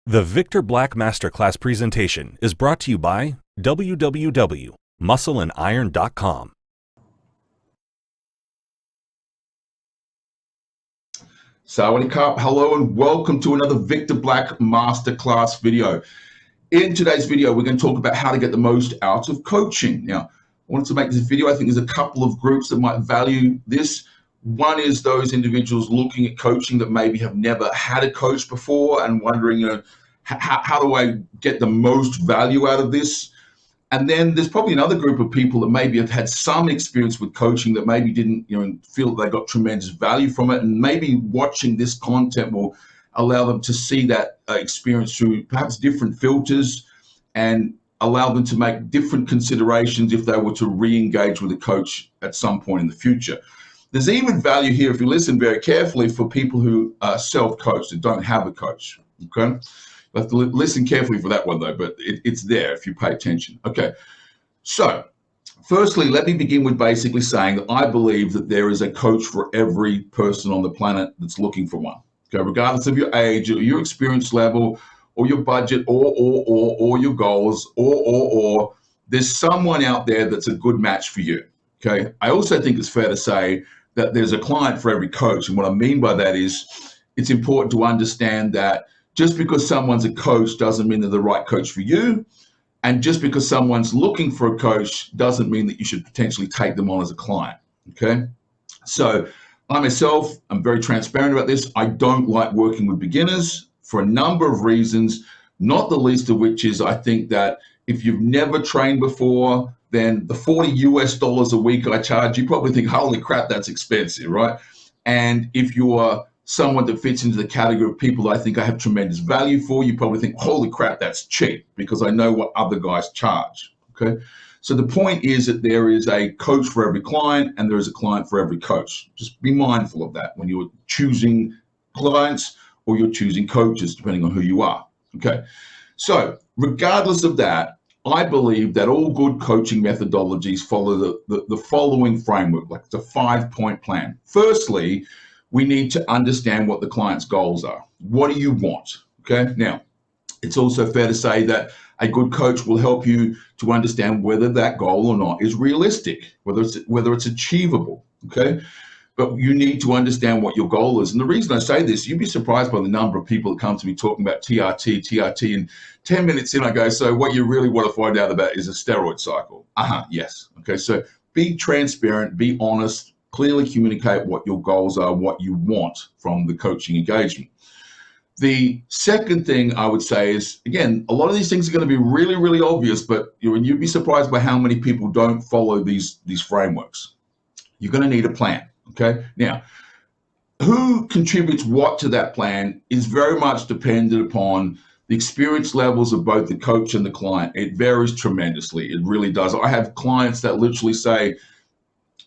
The Victor Black Masterclass presentation is brought to you by www.muscleandiron.com. Sawadee-Kap, hello and welcome to another Victor Black Masterclass video. In today's video, we're going to talk about how to get the most out of coaching. Now, I wanted to make this video. I think there's a couple of groups that might value this. One is those individuals looking at coaching that maybe have never had a coach before and wondering, how do I get the most value out of this? And then there's probably another group of people that maybe have had some experience with coaching that maybe didn't, feel that they got tremendous value from it. And maybe watching this content will allow them to see that experience through perhaps different filters and allow them to make different considerations if they were to re-engage with a coach at some point in the future. There's even value here, if you listen very carefully, for people who are self-coached and don't have a coach, okay? You have to listen carefully for that one though, but it's there if you pay attention. Okay, so firstly, let me begin with basically saying that I believe that there is a coach for every person on the planet that's looking for one. Okay, regardless of your age, or your experience level, or your budget, or your goals, or there's someone out there that's a good match for you. Okay, I also think it's fair to say that there's a client for every coach, and what I mean by that is it's important to understand that just because someone's a coach doesn't mean they're the right coach for you. And just because someone's looking for a coach doesn't mean that you should potentially take them on as a client, okay? So I myself, I'm very transparent about this. I don't like working with beginners for a number of reasons, not the least of which is I think that if you've never trained before, then the $40 a week I charge, you probably think, holy crap, that's expensive, right? And if you're someone that fits into the category of people that I think I have tremendous value for, you probably think, holy crap, that's cheap because I know what other guys charge, okay? So the point is that there is a coach for every client and there is a client for every coach. Just be mindful of that when you're choosing clients or you're choosing coaches, depending on who you are, okay? So regardless of that, I believe that all good coaching methodologies follow the following framework, like it's a 5-point plan. Firstly, we need to understand what the client's goals are. What do you want? Okay. Now, it's also fair to say that a good coach will help you to understand whether that goal or not is realistic, whether it's achievable. Okay. But you need to understand what your goal is. And the reason I say this, you'd be surprised by the number of people that come to me talking about TRT, and 10 minutes in I go, so what you really want to find out about is a steroid cycle. Yes. Okay. So be transparent, be honest, clearly communicate what your goals are, what you want from the coaching engagement. The second thing I would say is, again, a lot of these things are going to be really, really obvious, but you'd be surprised by how many people don't follow these frameworks. You're going to need a plan, okay? Now, who contributes what to that plan is very much dependent upon the experience levels of both the coach and the client. It varies tremendously. It really does. I have clients that literally say,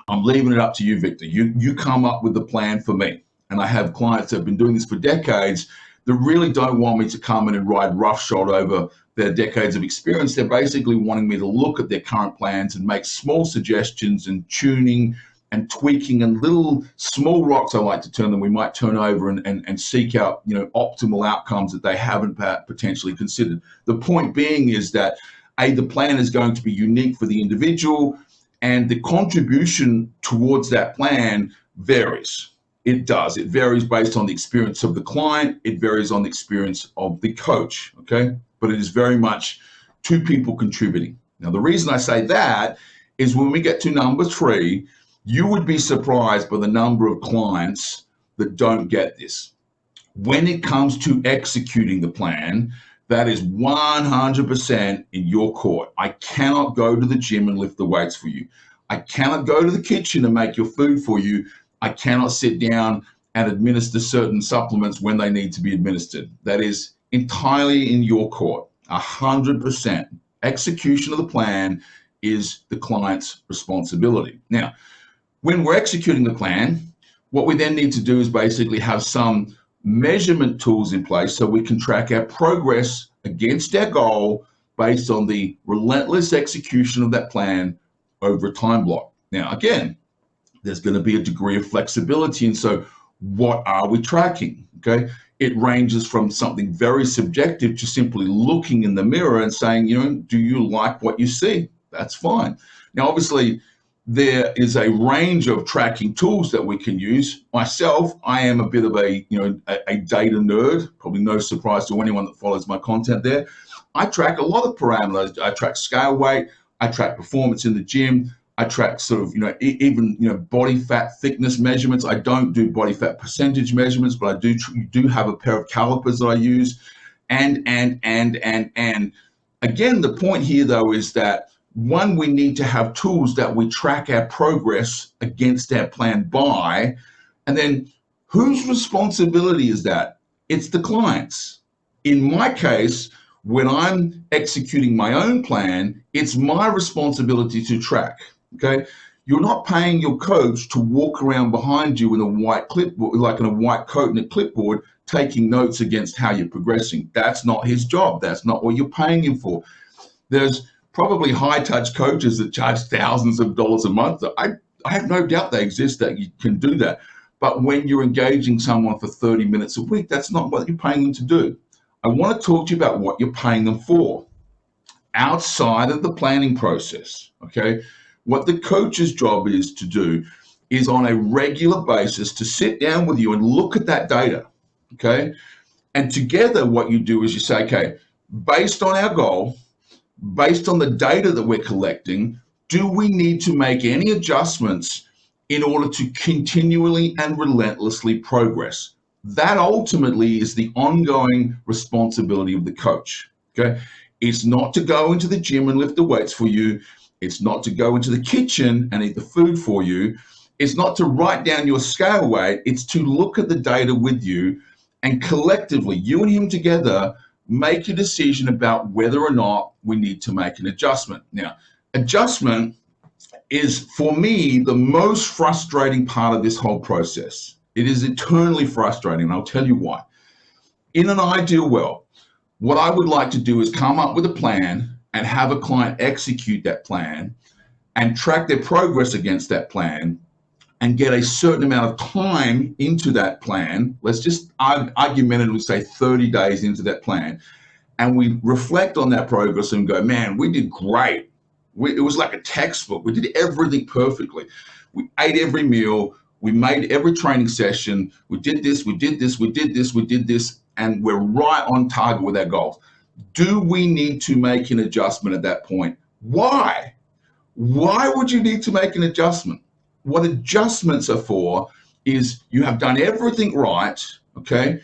I'm leaving it up to you, Victor. You come up with the plan for me. And I have clients that have been doing this for decades that really don't want me to come in and ride roughshod over their decades of experience. They're basically wanting me to look at their current plans and make small suggestions and tuning and tweaking and little small rocks, I like to term them, we might turn over and seek out, optimal outcomes that they haven't potentially considered. The point being is that the plan is going to be unique for the individual, and the contribution towards that plan varies. It does. It varies based on the experience of the client. It varies on the experience of the coach, okay? But it is very much two people contributing. Now, the reason I say that is when we get to number 3, you would be surprised by the number of clients that don't get this. When it comes to executing the plan, that is 100% in your court. I cannot go to the gym and lift the weights for you. I cannot go to the kitchen and make your food for you. I cannot sit down and administer certain supplements when they need to be administered. That is entirely in your court, 100%. Execution of the plan is the client's responsibility. Now, when we're executing the plan, what we then need to do is basically have some measurement tools in place so we can track our progress against our goal based on the relentless execution of that plan over a time block. Now, again, there's going to be a degree of flexibility. And so what are we tracking? Okay. It ranges from something very subjective to simply looking in the mirror and saying, do you like what you see? That's fine. Now, obviously, there is a range of tracking tools that we can use. Myself, I am a bit of a data nerd, probably no surprise to anyone that follows my content there. I track a lot of parameters. I track scale weight, I track performance in the gym, I track sort of, even body fat thickness measurements. I don't do body fat percentage measurements, but I do have a pair of calipers that I use. And again, the point here though is that one, we need to have tools that we track our progress against our plan by, and then whose responsibility is that? It's the client's. In my case, when I'm executing my own plan, it's my responsibility to track. Okay, you're not paying your coach to walk around behind you in a white clipboard, like in a white coat and a clipboard, taking notes against how you're progressing. That's not his job. That's not what you're paying him for. There's probably high touch coaches that charge thousands of dollars a month. I have no doubt they exist, that you can do that. But when you're engaging someone for 30 minutes a week, that's not what you're paying them to do. I want to talk to you about what you're paying them for outside of the planning process. Okay. What the coach's job is to do is on a regular basis to sit down with you and look at that data, okay? And together what you do is you say, okay, based on our goal, based on the data that we're collecting, do we need to make any adjustments in order to continually and relentlessly progress? That ultimately is the ongoing responsibility of the coach, okay? It's not to go into the gym and lift the weights for you. It's not to go into the kitchen and eat the food for you. It's not to write down your scale weight. It's to look at the data with you and collectively, you and him together, make a decision about whether or not we need to make an adjustment. Now, adjustment is, for me, the most frustrating part of this whole process. It is eternally frustrating, and I'll tell you why. In an ideal world, what I would like to do is come up with a plan and have a client execute that plan and track their progress against that plan and get a certain amount of time into that plan. Let's just argumentatively say 30 days into that plan. And we reflect on that progress and go, man, we did great. It was like a textbook. We did everything perfectly. We ate every meal. We made every training session. We did this, we did this, we did this, we did this, and we're right on target with our goals. Do we need to make an adjustment at that point? Why? Why would you need to make an adjustment? What adjustments are for is you have done everything right, okay?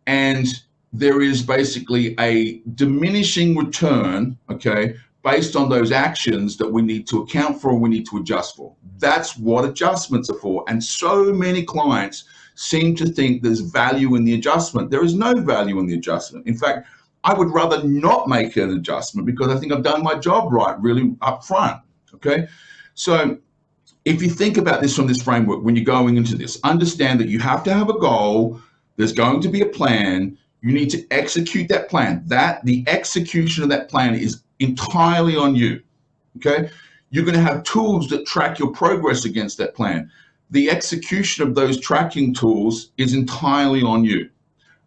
And there is basically a diminishing return, okay, based on those actions that we need to account for and we need to adjust for. That's what adjustments are for. And so many clients seem to think there's value in the adjustment. There is no value in the adjustment. In fact, I would rather not make an adjustment because I think I've done my job right, really up front, okay? So if you think about this from this framework, when you're going into this, understand that you have to have a goal, there's going to be a plan, you need to execute that plan. The execution of that plan is entirely on you, okay? You're gonna have tools that track your progress against that plan. The execution of those tracking tools is entirely on you.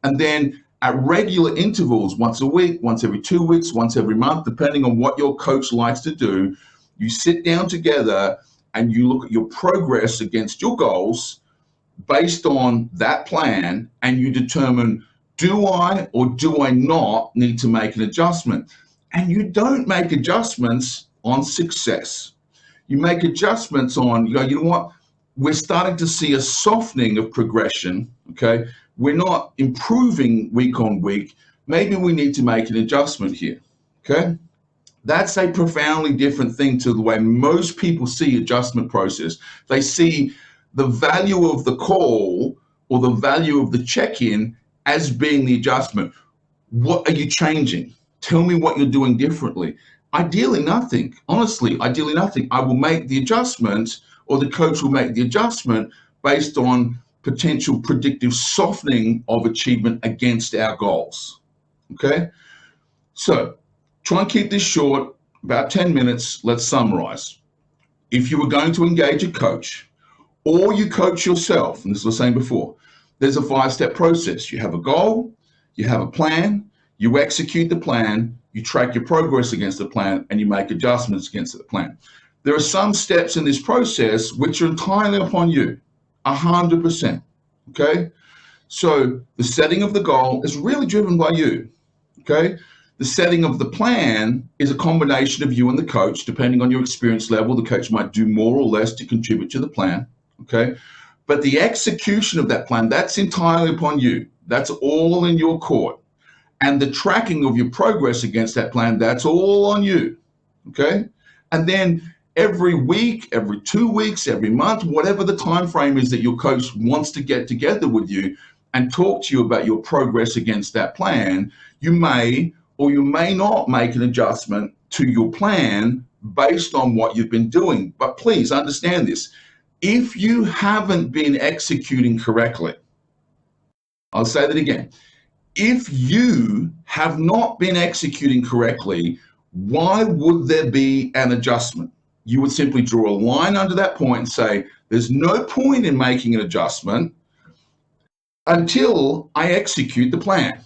And then at regular intervals, once a week, once every 2 weeks, once every month, depending on what your coach likes to do, you sit down together and you look at your progress against your goals based on that plan, and you determine, do I or do I not need to make an adjustment? And you don't make adjustments on success. You make adjustments on, you know what? We're starting to see a softening of progression, okay? We're not improving week on week. Maybe we need to make an adjustment here, okay? That's a profoundly different thing to the way most people see adjustment process. They see the value of the call or the value of the check-in as being the adjustment. What are you changing? Tell me what you're doing differently. Ideally, nothing. Honestly, ideally, nothing. I will make the adjustment, or the coach will make the adjustment based on potential predictive softening of achievement against our goals, okay? So try and keep this short, about 10 minutes. Let's summarize. If you were going to engage a coach or you coach yourself, and this was saying before, there's a 5-step process. You have a goal, you have a plan, you execute the plan, you track your progress against the plan, and you make adjustments against the plan. There are some steps in this process which are entirely upon you, 100%, okay? So the setting of the goal is really driven by you, okay? The setting of the plan is a combination of you and the coach. Depending on your experience level, the coach might do more or less to contribute to the plan, okay? But the execution of that plan, that's entirely upon you. That's all in your court. And the tracking of your progress against that plan, that's all on you, okay? And then every week, every 2 weeks, every month, whatever the time frame is that your coach wants to get together with you and talk to you about your progress against that plan, you may or you may not make an adjustment to your plan based on what you've been doing. But please understand this. If you haven't been executing correctly, I'll say that again. If you have not been executing correctly, why would there be an adjustment? You would simply draw a line under that point and say, there's no point in making an adjustment until I execute the plan.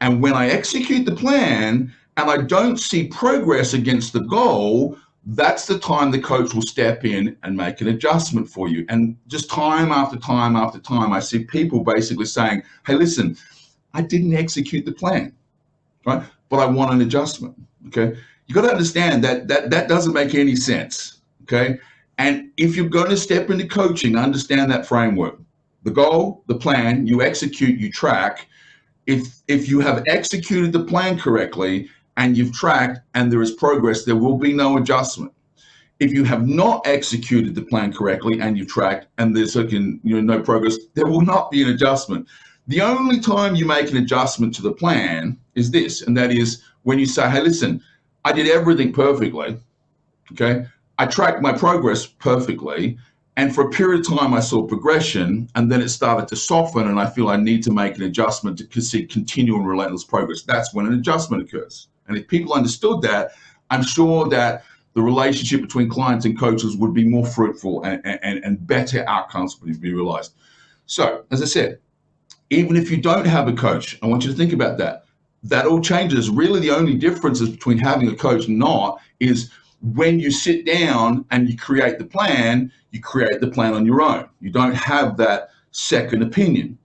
And when I execute the plan and I don't see progress against the goal, that's the time the coach will step in and make an adjustment for you. And just time after time after time, I see people basically saying, hey, listen, I didn't execute the plan, right? But I want an adjustment, okay? You got to understand that doesn't make any sense, okay? And if you're going to step into coaching, understand that framework. The goal, the plan, you execute, you track. If you have executed the plan correctly and you've tracked and there is progress, there will be no adjustment. If you have not executed the plan correctly and you've tracked and there's no progress, there will not be an adjustment. The only time you make an adjustment to the plan is this, and that is when you say, hey, listen, I did everything perfectly, okay? I tracked my progress perfectly, and for a period of time I saw progression, and then it started to soften, and I feel I need to make an adjustment to see continual and relentless progress. That's when an adjustment occurs. And if people understood that, I'm sure that the relationship between clients and coaches would be more fruitful and better outcomes would be realized. So, as I said, even if you don't have a coach, I want you to think about that. That all changes. Really, the only differences between having a coach and not is when you sit down and you create the plan on your own. You don't have that second opinion.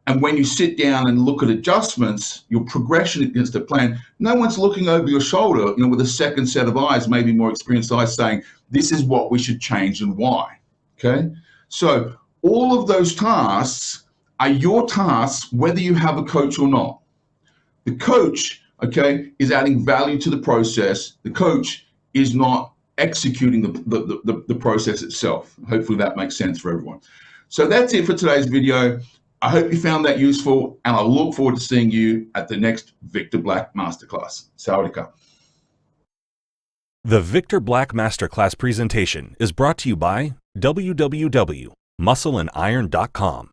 And when you sit down and look at adjustments, your progression against the plan, no one's looking over your shoulder, with a second set of eyes, maybe more experienced eyes, saying, this is what we should change and why, okay? So all of those tasks are your tasks, whether you have a coach or not. The coach, okay, is adding value to the process. The coach is not executing the process itself. Hopefully that makes sense for everyone. So that's it for today's video. I hope you found that useful, and I look forward to seeing you at the next Victor Black Masterclass. Sawadee. The Victor Black Masterclass presentation is brought to you by www.muscleandiron.com.